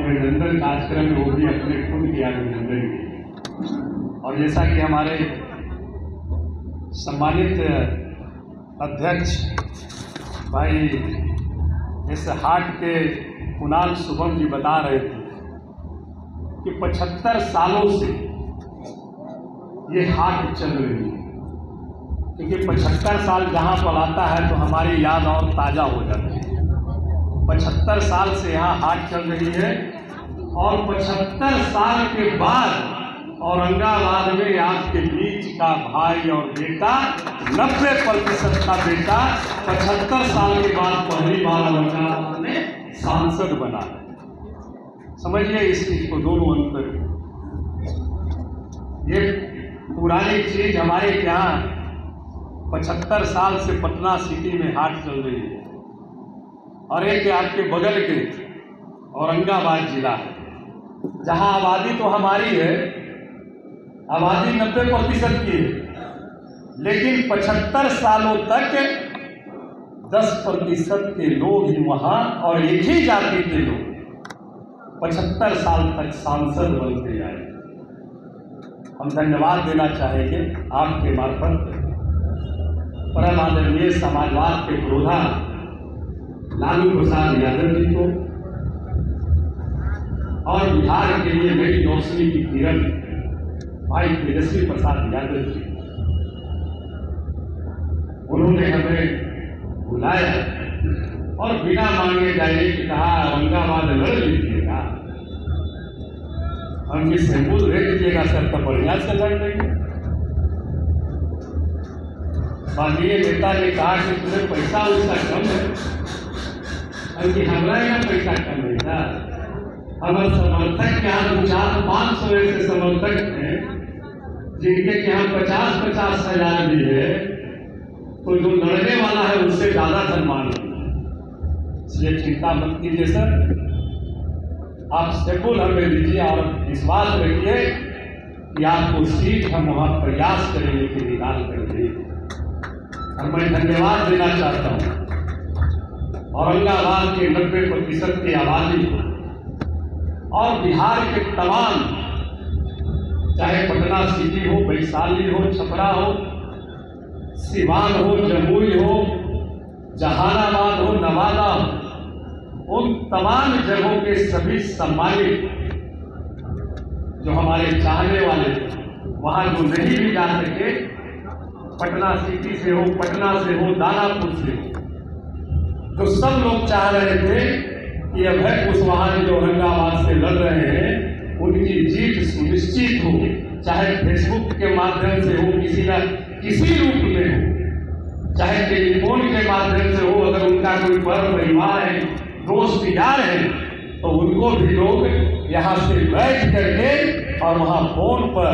अभिनंदन कार्यक्रम में वो भी अपने खुद के अभिनंदन किए। और जैसा कि हमारे सम्मानित अध्यक्ष भाई इस हाट के कुणाल शुभम जी बता रहे थे कि 75 सालों से ये हाट चल रही है, क्योंकि 75 साल जहाँ पर आता है तो हमारी याद और ताज़ा हो जाती है। 75 साल से यहाँ हाट चल रही है और 75 साल के बाद औरंगाबाद में आपके बीच का भाई और बेटा 90% का बेटा 75 साल के बाद पहली बार औरंगाबाद में सांसद बना है। समझिए इस चीज को, दोनों अंतर। ये पुरानी चीज हमारे यहाँ 75 साल से पटना सिटी में हाट चल रही है और एक आपके बगल के औरंगाबाद जिला है जहां आबादी तो हमारी है, आबादी 90% की है, लेकिन 75 सालों तक 10% के लोग ही वहां और एक ही जाति के लोग 75 साल तक सांसद बनते जाए। हम धन्यवाद देना चाहेंगे आपके मार्फत परम आदरणीय समाजवाद के पुरोधा लालू प्रसाद यादव जी को और बिहार के लिए नई रोशनी की किरण भाई तेजस्वी प्रसाद यादव जी, उन्होंने हमें बुलाया और बिना मांगे जाने की कहा औरंगाबाद लड़ लीजिएगा, हम इस बोल रहे दीजिएगा सर तो बढ़िया से लड़ लेंगे। माननीय नेता ने कहा कि तुम्हें पैसा उसका कम है, क्योंकि हमारा यहाँ पैसा कम है था। हमारे समर्थक के यहाँ 400-500 ऐसे समर्थक हैं जिनके यहाँ 50-50 हजार भी है, तो जो लड़ने वाला है उससे ज्यादा धन मांगे। इसलिए चिंता मत कीजिए सर, आप शेड्यूल हमें दीजिए और विश्वास रखिए कि आपको सीट हम वहां प्रयास करेंगे कि निकाल कर देंगे। और मैं धन्यवाद देना चाहता हूं औरंगाबाद के 90% की आबादी को और बिहार के तमाम, चाहे पटना सिटी हो, वैशाली हो, छपरा हो, सिवान हो, जमुई हो, जहानाबाद हो, नवादा हो, उन तमाम जगहों के सभी सम्मानित जो हमारे चाहने वाले वहां जो नहीं भी जा सके, पटना सिटी से हो, पटना से हो, दानापुर से हो, जो सब लोग चाह रहे थे कि अभय कुशवाहा जो औरंगाबाद से लड़ रहे हैं उनकी जीत सुनिश्चित हो, चाहे फेसबुक के माध्यम से हो, किसी रूप में हो, चाहे टेलीफोन के माध्यम से हो, अगर उनका कोई पर्व परिवार है, दोस्त यार है, तो उनको भी लोग यहाँ से बैठ करके और वहाँ फोन पर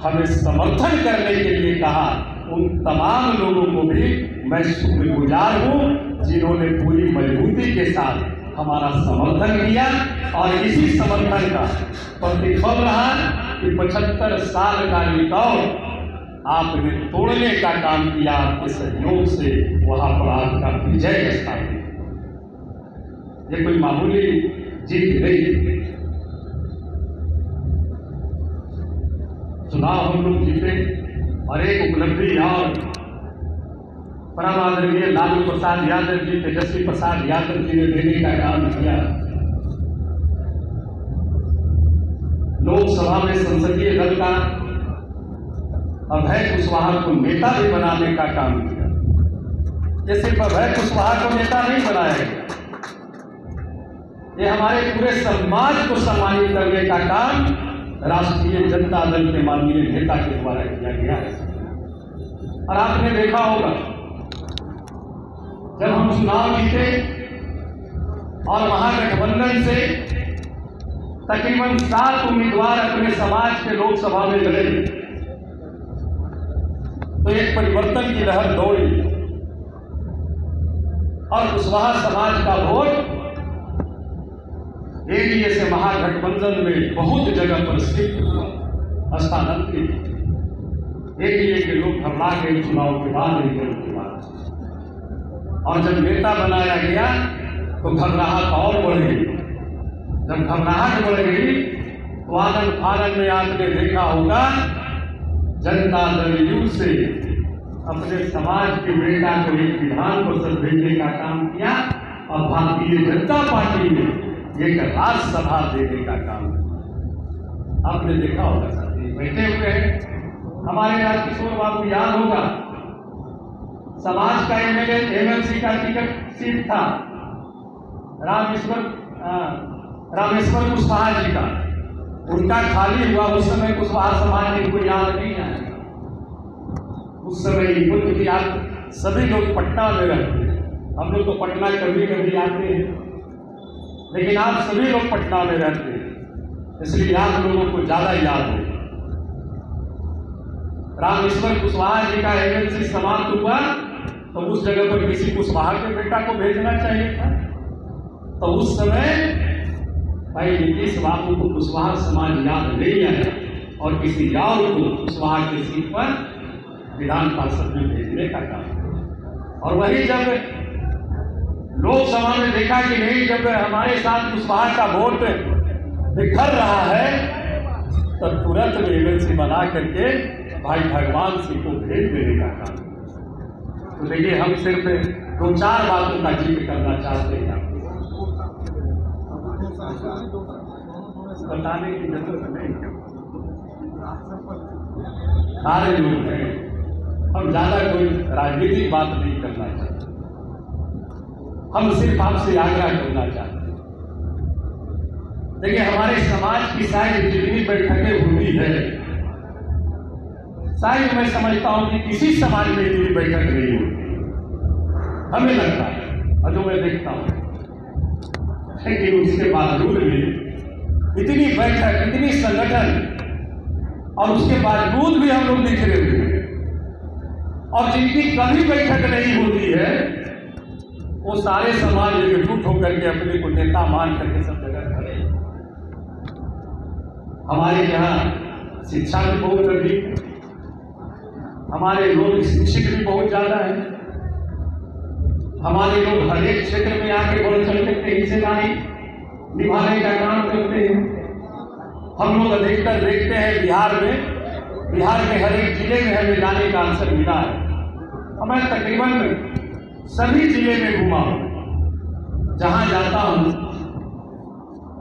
हमें समर्थन करने के लिए कहा। उन तमाम लोगों को भी मैं शुक्रगुजार हूँ जिन्होंने पूरी मजबूती के साथ हमारा समर्थन किया और इसी समर्थन का प्रतिफल रहा कि 75 साल का रिकॉर्ड आपने तोड़ने का काम किया। आपके सहयोग से वहां पर आपका विजय स्थापित। ये कोई मामूली जीत नहीं, चुनाव हम लोग जीते और एक उपलब्धि और परम आदरणीय लालू प्रसाद यादव जी, तेजस्वी प्रसाद यादव जी ने देने का काम किया। लोकसभा में संसदीय दल का अभय कुशवाहा को नेता भी बनाने का काम किया। ये सिर्फ अभय कुशवाहा को नेता नहीं बनाया गया, ये हमारे पूरे समाज को सम्मानित करने का काम राष्ट्रीय जनता दल के माननीय नेता के द्वारा किया गया है। और आपने देखा होगा जब हम चुनाव जीते और महागठबंधन से तकरीबन 7 उम्मीदवार अपने समाज के लोकसभा में लड़े, तो एक परिवर्तन की लहर दौड़ी और कुशवाहा समाज का वोट एनडीए से महागठबंधन में बहुत जगह पर शिफ्ट हुआ, स्थानांतरित। एनडीए के लोग घबरा गए चुनाव के बाद, रिजल्ट के बाद, और जब नेता बनाया गया तो घबराहट और बढ़ गई। जब घबराहट बढ़ गई तो आनंद फानन में आपने देखा होगा जनता दल यू से अपने समाज के बेटा को एक विधान परिषद भेजने का काम किया और भारतीय जनता पार्टी ने एक राज्यसभा देने का काम किया। आपने देखा होगा साथी बैठे हुए हैं हमारे राजकिशोर बाबू, याद होगा समाज का एमएलए एमएलसी का टिकट सीट था रामेश्वर कुशवाहा जी का, उनका खाली हुआ। उस समय कुशवाहा समाज ने कोई याद नहीं आया। उस समय क्योंकि आप सभी लोग पटना में रहते हैं, हम लोग तो पटना कभी कभी आते हैं, लेकिन आप सभी लोग पटना में रहते हैं, इसलिए आप लोगों को ज्यादा याद हो। रामेश्वर कुशवाहा जी का एमएलसी समाप्त हुआ तो उस जगह पर किसी कुशवाहा के बेटा को भेजना चाहिए था। तो उस समय भाई नीतीश बाबू को कुशवाहा समाज याद नहीं आया और किसी और को कुशवाहा की सीट पर विधान पार्षद में भेजने का काम। और वही जब लोकसभा में देखा कि नहीं, जब हमारे साथ कुशवाहा का वोट बिखर रहा है तो तुरंत में एमएलसी बना करके भाई भगवान सिंह को भेज देने का काम। तो देखिए हम सिर्फ 2-4 बातों का जिक्र करना चाहते हैं, बताने की जरूरत नहीं। सारे लोग हैं, हम ज्यादा कोई राजनीतिक बात नहीं करना चाहते, हम सिर्फ आपसे आग्रह करना चाहते हैं। देखिए हमारे समाज की शायद जितनी बैठकें होती है, शायद मैं समझता हूं कि किसी समाज में इतनी बैठक नहीं होती, हमें लगता है और जो मैं देखता हूं। लेकिन उसके बावजूद भी इतनी बैठक, इतनी संगठन, और उसके बावजूद भी हम लोग बिखरे हुए हैं। और जिनकी कभी बैठक नहीं होती है वो सारे समाज एकजुट होकर के अपने को नेता मान करके सब जगह खड़े। हमारे यहाँ शिक्षा भी बहुत अधिक है, हमारे लोग शिक्षित भी बहुत ज्यादा है, हमारे लोग हर एक क्षेत्र में आके बढ़ चढ़ करके हिस्सेदारी निभाने का काम करते हैं। हम लोग अधिकतर देखते हैं बिहार में हर एक जिले में हमें जाने का अवसर मिला है। मैं तकरीबन सभी जिले में घूमा हूं, जहां जाता हूं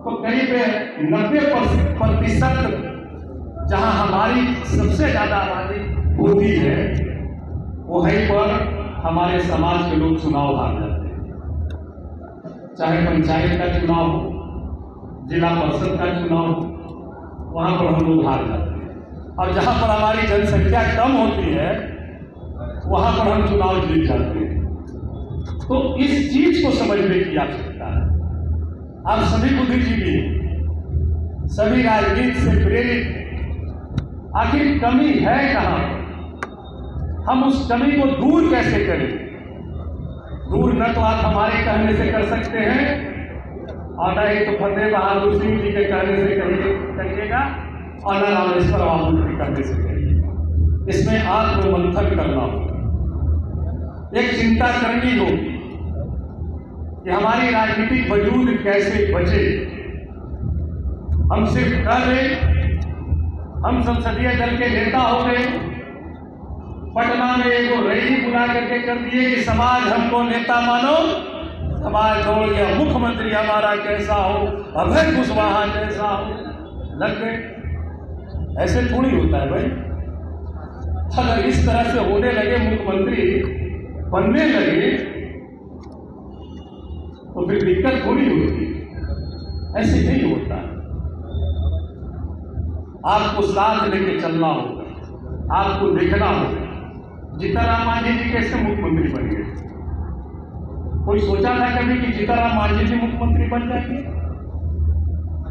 तो करीब 90% जहां हमारी सबसे ज्यादा आबादी होती है वहीं पर हमारे समाज के लोग चुनाव हार जाते हैं। चाहे पंचायत का चुनाव हो, जिला परिषद का चुनाव हो, वहां पर हम लोग हार जाते हैं। और जहां पर हमारी जनसंख्या कम होती है वहां पर हम चुनाव जीत जाते हैं। तो इस चीज को समझने की आवश्यकता है। आप सभी बुद्धिजीवी, सभी राजनीति से प्रेरित, आखिर कमी है कहां? हम उस कमी को दूर कैसे करें? दूर न तो आप हमारे कहने से कर सकते हैं और न ही तो फतेह बहादुर सिंह जी के कहने से करिएगा और न रामेश्वर बाबू के कहने से करिएगा। इसमें आत्ममंथन करना होगा, एक चिंता करनी होगी कि हमारी राजनीतिक वजूद कैसे बचे। हम सिर्फ कह रहे हम संसदीय दल के नेता हो गए, पटना में एक रैली बुला करके कर दिए कि समाज हमको नेता मानो, समाज दौड़ गया मुख्यमंत्री हमारा कैसा हो, अभय कुशवाहा कैसा हो, लग गए। ऐसे थोड़ी होता है भाई। अगर इस तरह से होने लगे, मुख्यमंत्री बनने लगे तो फिर दिक्कत थोड़ी होती। ऐसे नहीं होता। आपको साथ लेके चलना होगा, आपको देखना होगा। जीतनराम मांझी जी कैसे मुख्यमंत्री बन गए? कोई सोचा था कभी कि जीतनराम मांझी जी मुख्यमंत्री बन जाएंगे?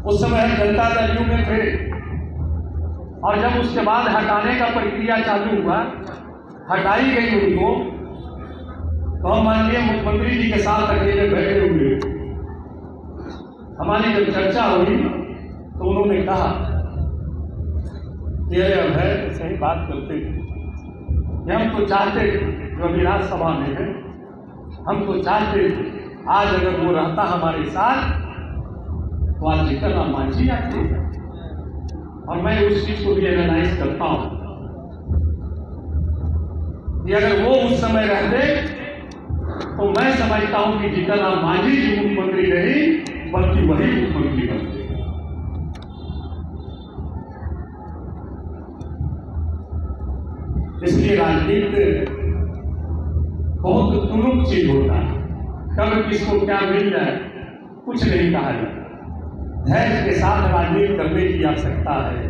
उस समय हम जनता दल यू में थे और जब उसके बाद हटाने का प्रक्रिया चालू हुआ, हटाई गई उनको, तो हम माननीय मुख्यमंत्री जी के साथ अकेले बैठे हुए हमारी जब चर्चा हुई तो उन्होंने कहा तेरे अभय सही बात करते थे कि हम तो चाहते थे, जो अभी राज्यसभा में है, हम तो चाहते थे आज अगर वो रहता हमारे साथ तो आज जीतन राम मांझी आते हैं। और मैं उस चीज को भी एनालाइज करता हूं कि अगर वो उस समय रहते तो मैं समझता हूं कि जीतन राम मांझी जी मुख्यमंत्री नहीं बल्कि वही मुख्यमंत्री बनते। इसलिए राजनीति बहुत तुरुप चीज होता है, कब किसको क्या मिल जाए कुछ नहीं कहा जाता। धैर्य के साथ राजनीति करने की आवश्यकता है।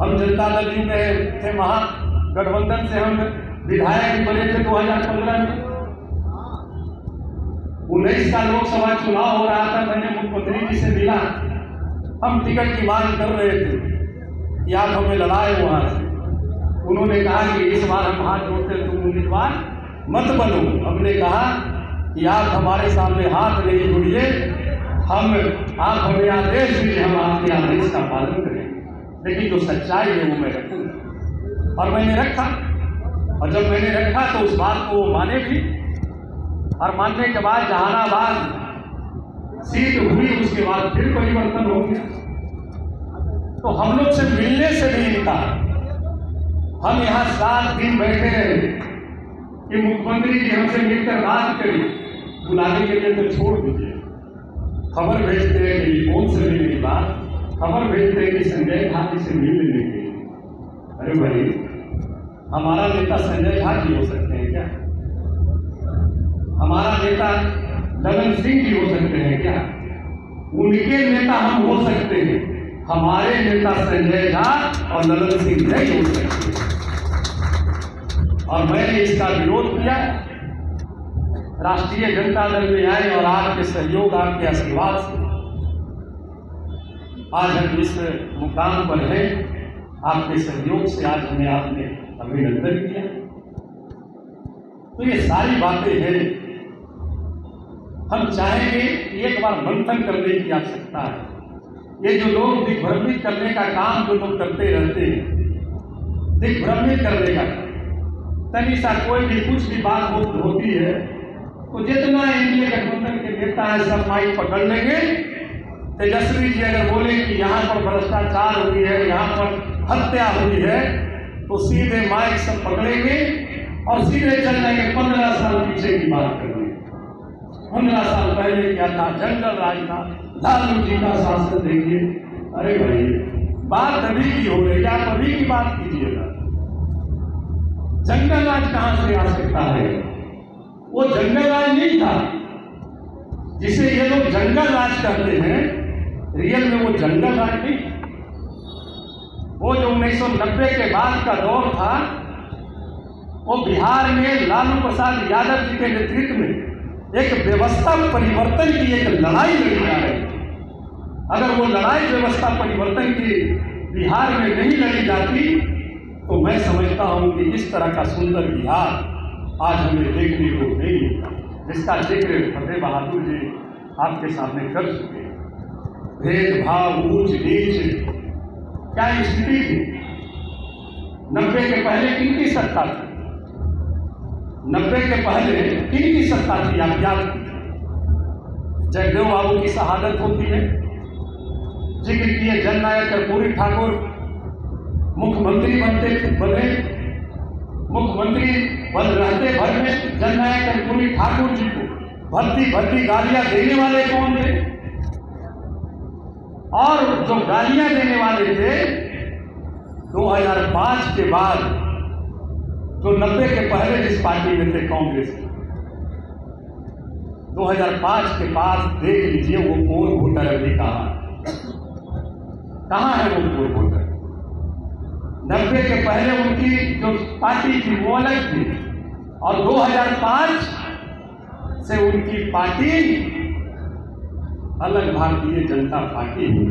हम जनता दल यू में थे, महागठबंधन से हम विधायक बने थे 2015 में। 19 का लोकसभा चुनाव हो रहा था, मैंने मुख्यमंत्री जी से मिला, हम टिकट की मांग कर रहे थे कि आप हमें लड़ाए वहां से। उन्होंने कहा कि इस बार हम हाथ जोड़ते तुम उम्मीदवार मत बनो। हमने कहा कि आप हमारे सामने हाथ नहीं जोड़िए, आप हमें आदेश दीजिए, हम आपके आदेश का पालन करेंगे। लेकिन जो सच्चाई है वो मैं रखूंगा, और मैंने रखा। और जब मैंने रखा तो उस बात को वो माने भी, और मानने के बाद जहानाबाद सीट हुई, उसके बाद फिर परिवर्तन हो गया। तो हम लोग से मिलने से भी इनकार। हम यहाँ 7 दिन बैठे रहे कि मुख्यमंत्री जी हमसे मिलकर बात करी, बुलाने के लिए तो छोड़ दीजिए। खबर भेजते हैं टेलीफोन से मिलने की बात, खबर भेजते हैं कि संजय झा जी से मिल लेने के लिए। अरे भाई, हमारा नेता संजय झा जी हो सकते हैं क्या? हमारा नेता ललन सिंह जी हो सकते हैं क्या? उनके नेता हम हो सकते हैं, हमारे नेता संजय झा और ललन सिंह नहीं हो सकते। और मैंने इसका विरोध किया। राष्ट्रीय जनता दल में आए और आपके सहयोग, आपके आशीर्वाद से आज हम इस मुकाम पर हैं। आपके सहयोग से आज हमें आपने अभिनंदन किया। तो ये सारी बातें हैं, हम चाहेंगे कि एक बार मंथन करने की आवश्यकता है। ये जो लोग दिग्भ्रमित करने का काम जो लोग करते रहते हैं, दिग्भ्रमित करने का, तनी सा कोई भी कुछ भी बात होती है तो जितना एनडीए गठबंधन के नेता है सब माइक पकड़ लेंगे। तेजस्वी जी अगर बोले कि यहाँ पर भ्रष्टाचार हुई है, यहाँ पर हत्या हुई है, तो सीधे माइक सब पकड़ेंगे और सीधे चल जाएंगे 15 साल पीछे की बात करेंगे। 15 साल पहले क्या था, जंगल राज था, लालू जी का शासन देखिए। अरे भाई, बात अभी की हो रही है, आप अभी की बात कीजिएगा। जंगल राज कहां से आ सकता है? वो जंगल राज नहीं था जिसे ये लोग जंगल राज कहते हैं, रियल में वो जंगल राज नहीं। वो जो 1990 के बाद का दौर था, वो बिहार में लालू प्रसाद यादव जी के नेतृत्व में एक व्यवस्था परिवर्तन की एक लड़ाई लड़ी जा रही थी। अगर वो लड़ाई व्यवस्था परिवर्तन की बिहार में नहीं लड़ी जाती तो मैं समझता हूं कि इस तरह का सुंदर बिहार आज हमें देखने को नहीं मिलता, जिसका जिक्र फतेह बहादुर जी आपके सामने कर चुके हैं। भेदभाव, ऊंच नीच, क्या स्थिति थी? 90 के पहले किनकी सत्ता थी? 90 के पहले किनकी सत्ता थी? आप याद कीजिए। जयदेव बाबू की शहादत होती है, जिक्र किए जननायक कर्पूरी ठाकुर मुख्यमंत्री बने। मुख्यमंत्री बन रहते भर में जननायक कर्पूरी ठाकुर जी को भर्ती गालियां देने वाले कौन थे? और जो गालियां देने वाले थे 2005 के बाद, जो 90 के पहले जिस पार्टी में थे, कांग्रेस, 2005 के बाद देख लीजिए वो कौन वोटर अभी कहां है वो कौन वोटर? 90 के पहले उनकी जो पार्टी थी वो अलग थी, और 2005 से उनकी पार्टी अलग भारतीय जनता पार्टी हुई।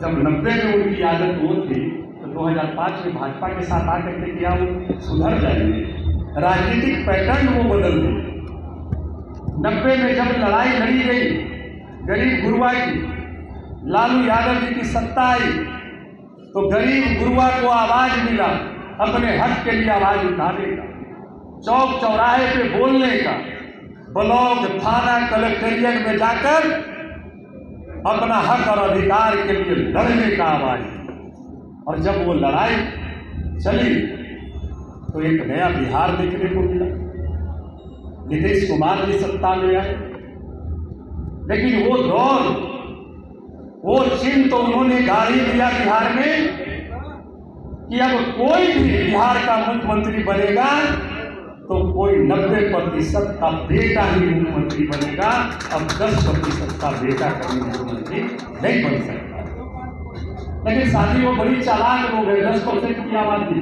जब 90 में उनकी आदत वो थी तो 2005 में भाजपा के साथ आकर के क्या वो सुधर जाएंगे? राजनीतिक पैटर्न वो बदल दिए। 90 में जब लड़ाई लड़ी गई गरीब गुरुआ की, लालू यादव जी की सत्ता आई तो गरीब गुरुआ को आवाज मिला, अपने हक के लिए आवाज उठाने का, चौक चौराहे पे बोलने का, ब्लॉक थाना कलेक्टेरिएट में जाकर अपना हक और अधिकार के लिए लड़ने का आवाज। और जब वो लड़ाई चली तो एक नया बिहार देखने को मिला। नीतीश कुमार जी सत्ता में आए, लेकिन वो दौर, वो चिन्ह तो उन्होंने गाड़ी दिया बिहार में कि अब कोई भी बिहार का मुख्यमंत्री बनेगा तो कोई 90% का बेटा ही मुख्यमंत्री बनेगा। अब 10% का बेटा कभी मुख्यमंत्री नहीं बन सकता। लेकिन साथी वो बड़ी चालाक लोग हैं, 10% की आबादी।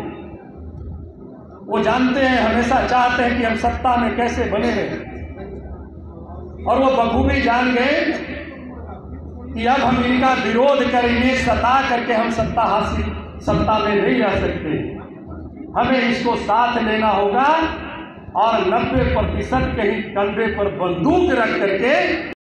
वो जानते हैं, हमेशा चाहते हैं कि हम सत्ता में कैसे बने रहें। और वो बखूबी जान गए कि अब हम इनका विरोध कर, इन्हें सता करके हम सत्ता में नहीं रह सकते। हमें इसको साथ लेना होगा और 90% के ही कंधे पर बंदूक रख करके